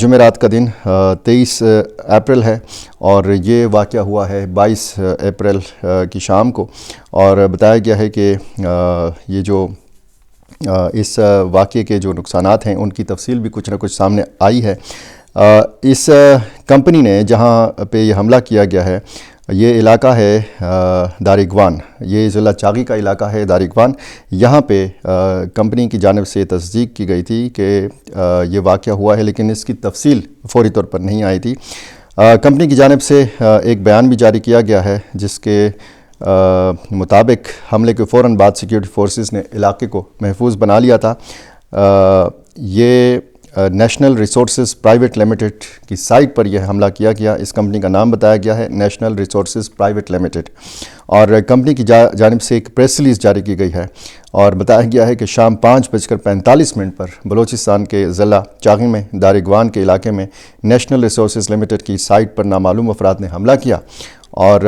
جمعرات کا دن 23 اپریل ہے اور یہ واقعہ ہوا ہے 22 اپریل کی شام کو، اور بتایا گیا ہے کہ یہ جو اس واقعے کے جو نقصانات ہیں ان کی تفصیل بھی کچھ نہ کچھ سامنے آئی ہے۔ اس کمپنی نے جہاں پہ یہ حملہ کیا گیا ہے یہ علاقہ ہے داریگوان، یہ ضلع چاغی کا علاقہ ہے داریگوان۔ یہاں پہ کمپنی کی جانب سے تصدیق کی گئی تھی کہ یہ واقعہ ہوا ہے، لیکن اس کی تفصیل فوری طور پر نہیں آئی تھی۔ کمپنی کی جانب سے ایک بیان بھی جاری کیا گیا ہے جس کے مطابق حملے کے فوراً بعد سیکیورٹی فورسز نے علاقے کو محفوظ بنا لیا تھا۔ یہ نیشنل ریسورسز پرائیویٹ لمیٹڈ کی سائٹ پر یہ حملہ کیا گیا۔ اس کمپنی کا نام بتایا گیا ہے نیشنل ریسورسز پرائیویٹ لمیٹڈ، اور کمپنی کی جانب سے ایک پریس ریلیز جاری کی گئی ہے اور بتایا گیا ہے کہ شام 5:45 پر بلوچستان کے ضلع چاغی میں داریگوان کے علاقے میں نیشنل ریسورسز لمیٹڈ کی سائٹ پر نامعلوم افراد نے حملہ کیا، اور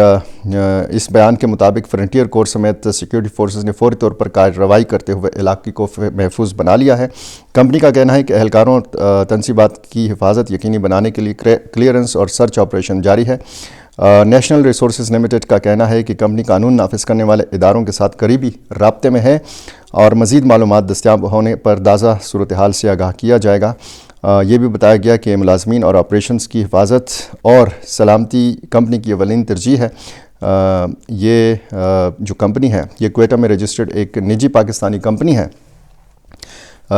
اس بیان کے مطابق فرنٹیئر کورس سمیت سیکیورٹی فورسز نے فوری طور پر کارروائی کرتے ہوئے علاقے کو محفوظ بنا لیا ہے۔ کمپنی کا کہنا ہے کہ اہلکاروں تنصیبات کی حفاظت یقینی بنانے کے لیے کلیئرنس اور سرچ آپریشن جاری ہے۔ نیشنل ریسورسز لمیٹڈ کا کہنا ہے کہ کمپنی قانون نافذ کرنے والے اداروں کے ساتھ قریبی رابطے میں ہے اور مزید معلومات دستیاب ہونے پر تازہ صورتحال سے آگاہ کیا جائے گا۔ یہ بھی بتایا گیا کہ ملازمین اور آپریشنز کی حفاظت اور سلامتی کمپنی کی اولین ترجیح ہے۔ یہ جو کمپنی ہے یہ کوئٹہ میں رجسٹرڈ ایک نجی پاکستانی کمپنی ہے۔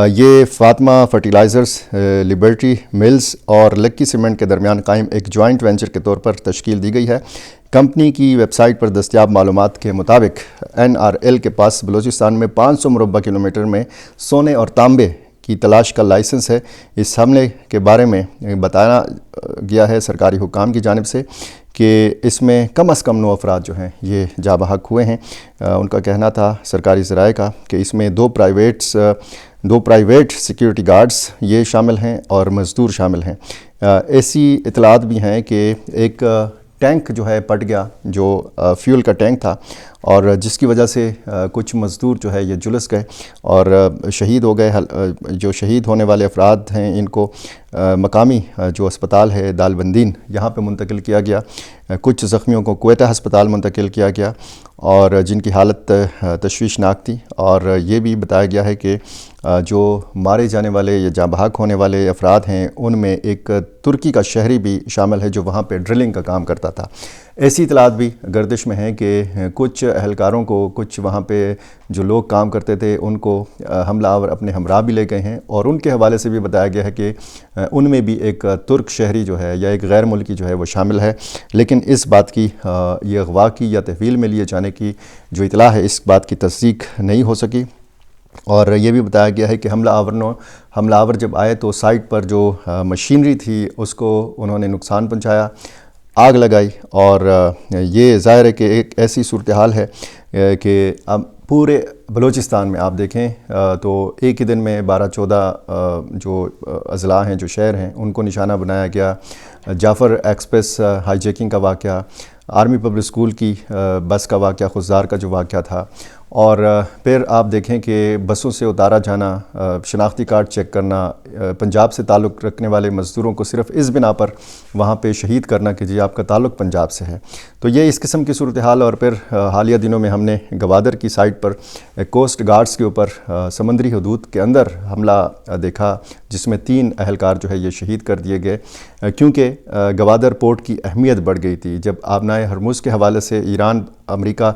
یہ فاطمہ فرٹیلائزرز، لبرٹی ملز اور لکی سیمنٹ کے درمیان قائم ایک جوائنٹ وینچر کے طور پر تشکیل دی گئی ہے۔ کمپنی کی ویب سائٹ پر دستیاب معلومات کے مطابق NRL کے پاس بلوچستان میں 500 مربع کلومیٹر میں سونے اور تانبے کی تلاش کا لائسنس ہے۔ اس حملے کے بارے میں بتایا گیا ہے سرکاری حکام کی جانب سے کہ اس میں کم از کم 9 افراد جو ہیں یہ جاں بحق ہوئے ہیں۔ ان کا کہنا تھا سرکاری ذرائع کا کہ اس میں دو پرائیویٹ سیکیورٹی گارڈز یہ شامل ہیں اور مزدور شامل ہیں۔ ایسی اطلاعات بھی ہیں کہ ایک ٹینک جو ہے پٹ گیا، جو فیول کا ٹینک تھا، اور جس کی وجہ سے کچھ مزدور جو ہے یہ جلس گئے اور شہید ہو گئے۔ جو شہید ہونے والے افراد ہیں ان کو مقامی جو اسپتال ہے دالبندین یہاں پہ منتقل کیا گیا، کچھ زخمیوں کو کوئٹہ ہسپتال منتقل کیا گیا اور جن کی حالت تشویشناک تھی۔ اور یہ بھی بتایا گیا ہے کہ جو مارے جانے والے یا جاں بحق ہونے والے افراد ہیں ان میں ایک ترکی کا شہری بھی شامل ہے جو وہاں پہ ڈرلنگ کا کام کرتا تھا۔ ایسی اطلاعات بھی گردش میں ہیں کہ کچھ اہلکاروں کو، کچھ وہاں پہ جو لوگ کام کرتے تھے ان کو حملہ آور اپنے ہمراہ بھی لے گئے ہیں، اور ان کے حوالے سے بھی بتایا گیا ہے کہ ان میں بھی ایک ترک شہری جو ہے یا ایک غیر ملکی جو ہے وہ شامل ہے۔ لیکن اس بات کی یہ اغوا کی یا تحویل میں لیے جانے کی جو اطلاع ہے اس بات کی تصدیق نہیں ہو سکی۔ اور یہ بھی بتایا گیا ہے کہ حملہ آور جب آئے تو سائٹ پر جو مشینری تھی اس کو انہوں نے نقصان پہنچایا، آگ لگائی، اور یہ ظاہر ہے کہ ایک ایسی صورتحال ہے کہ اب پورے بلوچستان میں آپ دیکھیں تو ایک ہی دن میں 12-14 جو اضلاع ہیں، جو شہر ہیں، ان کو نشانہ بنایا گیا۔ جعفر ایکسپریس ہائی جیکنگ کا واقعہ، آرمی پبلک اسکول کی بس کا واقعہ، خضدار کا جو واقعہ تھا، اور پھر آپ دیکھیں کہ بسوں سے اتارا جانا، شناختی کارڈ چیک کرنا، پنجاب سے تعلق رکھنے والے مزدوروں کو صرف اس بنا پر وہاں پہ شہید کرنا کہ جی آپ کا تعلق پنجاب سے ہے۔ تو یہ اس قسم کی صورتحال، اور پھر حالیہ دنوں میں ہم نے گوادر کی سائٹ پر کوسٹ گارڈز کے اوپر سمندری حدود کے اندر حملہ دیکھا جس میں 3 اہلکار جو ہے یہ شہید کر دیے گئے، کیونکہ گوادر پورٹ کی اہمیت بڑھ گئی تھی۔ جب آبنائے ہرمز کے حوالے سے ایران امریکہ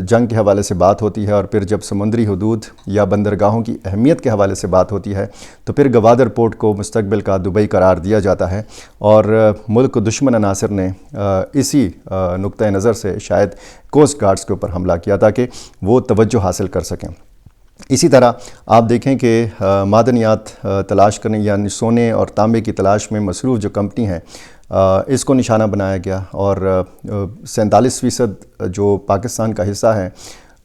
جنگ کے حوالے سے بات ہوتی ہے، اور پھر جب سمندری حدود یا بندرگاہوں کی اہمیت کے حوالے سے بات ہوتی ہے تو پھر گوادر پورٹ کو مستقبل کا دبئی قرار دیا جاتا ہے، اور ملک دشمن عناصر نے اسی نقطہ نظر سے شاید کوسٹ گارڈز کے اوپر حملہ کیا تاکہ وہ توجہ حاصل کر سکیں۔ اسی طرح آپ دیکھیں کہ معدنیات تلاش کرنے یعنی سونے اور تانبے کی تلاش میں مصروف جو کمپنی ہے اس کو نشانہ بنایا گیا، اور 47% جو پاکستان کا حصہ ہے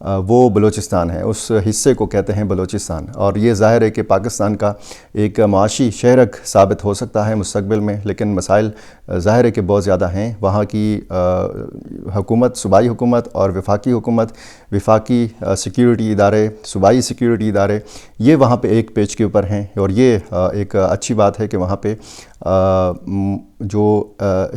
وہ بلوچستان ہے، اس حصے کو کہتے ہیں بلوچستان، اور یہ ظاہر ہے کہ پاکستان کا ایک معاشی شہرک ثابت ہو سکتا ہے مستقبل میں، لیکن مسائل ظاہر ہے کہ بہت زیادہ ہیں۔ وہاں کی حکومت، صوبائی حکومت اور وفاقی حکومت، وفاقی سیکیورٹی ادارے، صوبائی سیکیورٹی ادارے، یہ وہاں پہ ایک پیج کے اوپر ہیں، اور یہ ایک اچھی بات ہے کہ وہاں پہ جو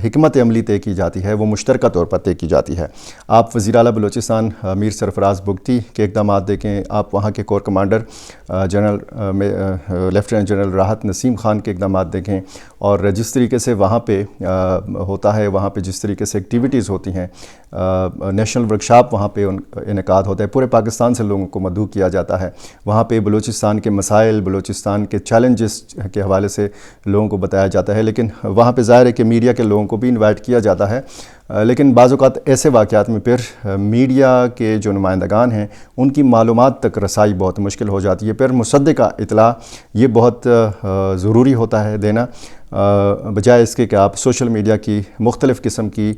حکمت عملی طے کی جاتی ہے وہ مشترکہ طور پر طے کی جاتی ہے۔ آپ وزیر اعلیٰ بلوچستان میر سرفراز بگٹی کے اقدامات دیکھیں، آپ وہاں کے کور کمانڈر لیفٹیننٹ جنرل راحت نسیم خان کے اقدامات دیکھیں، اور جس طریقے سے وہاں پہ ہوتا ہے، وہاں پہ جس طریقے سے ایکٹیویٹیز ہوتی ہیں، نیشنل ورکشاپ وہاں پہ انعقاد ہوتا ہے، پورے پاکستان سے لوگوں کو مدعو کیا جاتا ہے، وہاں پہ بلوچستان کے مسائل، بلوچستان کے چیلنجز کے حوالے سے لوگوں کو بتایا جاتا ہے، لیکن وہاں پہ ظاہر ہے کہ میڈیا کے لوگوں کو بھی انوائٹ کیا جاتا ہے، لیکن بعض اوقات ایسے واقعات میں پھر میڈیا کے جو نمائندگان ہیں ان کی معلومات تک رسائی بہت مشکل ہو جاتی ہے، پھر مصدقہ اطلاع یہ بہت ضروری ہوتا ہے دینا، بجائے اس کے کہ آپ سوشل میڈیا کی مختلف قسم کی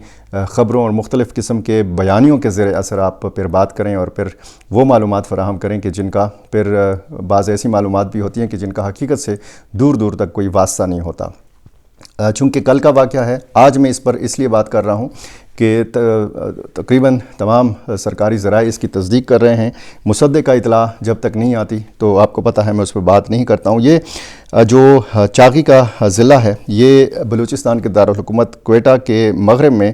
خبروں اور مختلف قسم کے بیانیوں کے زیر اثر آپ پھر بات کریں، اور پھر وہ معلومات فراہم کریں کہ جن کا پھر بعض ایسی معلومات بھی ہوتی ہیں کہ جن کا حقیقت سے دور دور تک کوئی واسطہ نہیں ہوتا۔ چونکہ کل کا واقعہ ہے، آج میں اس پر اس لیے بات کر رہا ہوں کہ تقریباً تمام سرکاری ذرائع اس کی تصدیق کر رہے ہیں، مصدقہ اطلاع جب تک نہیں آتی تو آپ کو پتہ ہے میں اس پہ بات نہیں کرتا ہوں۔ یہ جو چاغی کا ضلع ہے یہ بلوچستان کے دارالحکومت کوئٹہ کے مغرب میں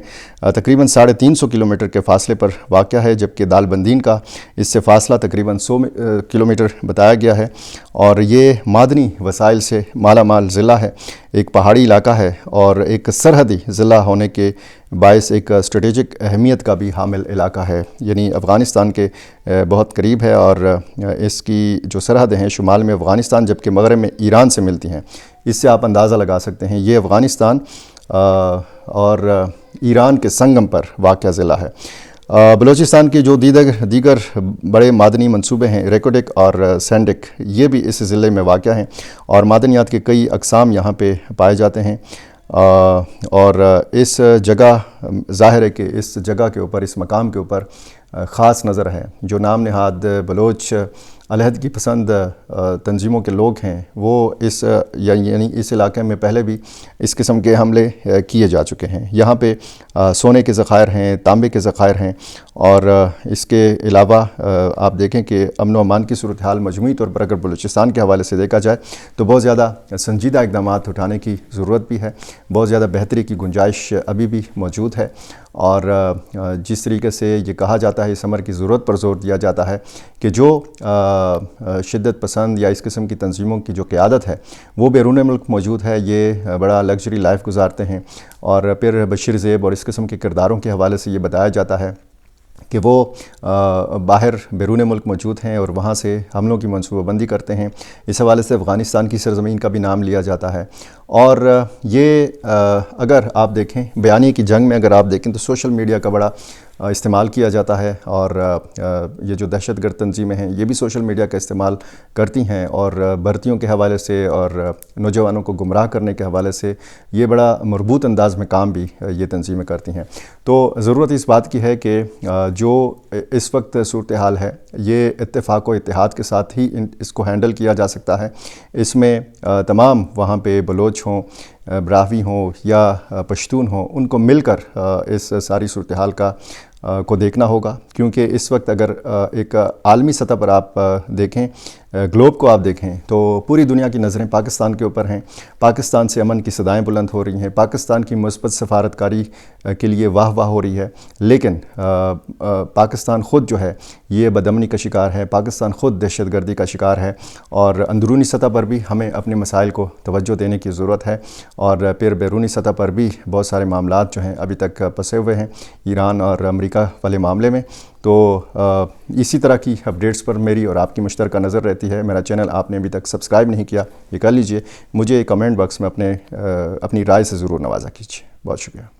تقریباً 350 کلومیٹر کے فاصلے پر واقع ہے، جبکہ دال بندین کا اس سے فاصلہ تقریباً 100 کلومیٹر بتایا گیا ہے، اور یہ معدنی وسائل سے مالا مال ضلع ہے، ایک پہاڑی علاقہ ہے، اور ایک سرحدی ضلع ہونے کے باعث ایک اسٹریٹجک اہمیت کا بھی حامل علاقہ ہے، یعنی افغانستان کے بہت قریب ہے، اور اس کی جو سرحدیں ہیں شمال میں افغانستان جبکہ مغرب میں ایران سے ملتی ہیں۔ اس سے آپ اندازہ لگا سکتے ہیں یہ افغانستان اور ایران کے سنگم پر واقع ضلع ہے۔ بلوچستان کے جو دیگر بڑے معدنی منصوبے ہیں، ریکوڈک اور سینڈک، یہ بھی اس ضلع میں واقع ہیں، اور معدنیات کے کئی اقسام یہاں پہ پائے جاتے ہیں، اور اس جگہ ظاہر ہے کہ اس جگہ کے اوپر، اس مقام کے اوپر خاص نظر ہے۔ جو نام نہاد بلوچ علیحدگی پسند تنظیموں کے لوگ ہیں وہ یعنی اس علاقے میں پہلے بھی اس قسم کے حملے کیے جا چکے ہیں۔ یہاں پہ سونے کے ذخائر ہیں، تانبے کے ذخائر ہیں، اور اس کے علاوہ آپ دیکھیں کہ امن و امان کی صورتحال مجموعی طور پر اگر بلوچستان کے حوالے سے دیکھا جائے تو بہت زیادہ سنجیدہ اقدامات اٹھانے کی ضرورت بھی ہے، بہت زیادہ بہتری کی گنجائش ابھی بھی موجود ہے، اور جس طریقے سے یہ کہا جاتا ہے، اس امر کی ضرورت پر زور دیا جاتا ہے کہ جو شدت پسند یا اس قسم کی تنظیموں کی جو قیادت ہے وہ بیرون ملک موجود ہے، یہ بڑا لگژری لائف گزارتے ہیں، اور پھر بشیر زیب اور اس قسم کے کرداروں کے حوالے سے یہ بتایا جاتا ہے کہ وہ باہر بیرون ملک موجود ہیں اور وہاں سے حملوں کی منصوبہ بندی کرتے ہیں۔ اس حوالے سے افغانستان کی سرزمین کا بھی نام لیا جاتا ہے، اور یہ اگر آپ دیکھیں بیانیے کی جنگ میں اگر آپ دیکھیں تو سوشل میڈیا کا بڑا استعمال کیا جاتا ہے، اور یہ جو دہشت گرد تنظیمیں ہیں یہ بھی سوشل میڈیا کا استعمال کرتی ہیں، اور بھرتیوں کے حوالے سے اور نوجوانوں کو گمراہ کرنے کے حوالے سے یہ بڑا مربوط انداز میں کام بھی یہ تنظیمیں کرتی ہیں۔ تو ضرورت اس بات کی ہے کہ جو اس وقت صورتحال ہے یہ اتفاق و اتحاد کے ساتھ ہی اس کو ہینڈل کیا جا سکتا ہے۔ اس میں تمام وہاں پہ بلوچ ہوں، براہوی ہوں یا پشتون ہوں، ان کو مل کر اس ساری صورتحال کو دیکھنا ہوگا، کیونکہ اس وقت اگر ایک عالمی سطح پر آپ دیکھیں، گلوب کو آپ دیکھیں تو پوری دنیا کی نظریں پاکستان کے اوپر ہیں، پاکستان سے امن کی صدائیں بلند ہو رہی ہیں، پاکستان کی مثبت سفارتکاری کے لیے واہ واہ ہو رہی ہے، لیکن پاکستان خود جو ہے یہ بدامنی کا شکار ہے، پاکستان خود دہشت گردی کا شکار ہے، اور اندرونی سطح پر بھی ہمیں اپنے مسائل کو توجہ دینے کی ضرورت ہے، اور پھر بیرونی سطح پر بھی بہت سارے معاملات جو ہیں ابھی تک پھنسے ہوئے ہیں ایران اور امریکہ والے معاملے میں۔ تو اسی طرح کی اپڈیٹس پر میری اور آپ کی مشترکہ نظر رہتی ہے۔ میرا چینل آپ نے ابھی تک سبسکرائب نہیں کیا، یہ کر لیجئے، مجھے کمنٹ باکس میں اپنی رائے سے ضرور نوازا کیجیے۔ بہت شکریہ۔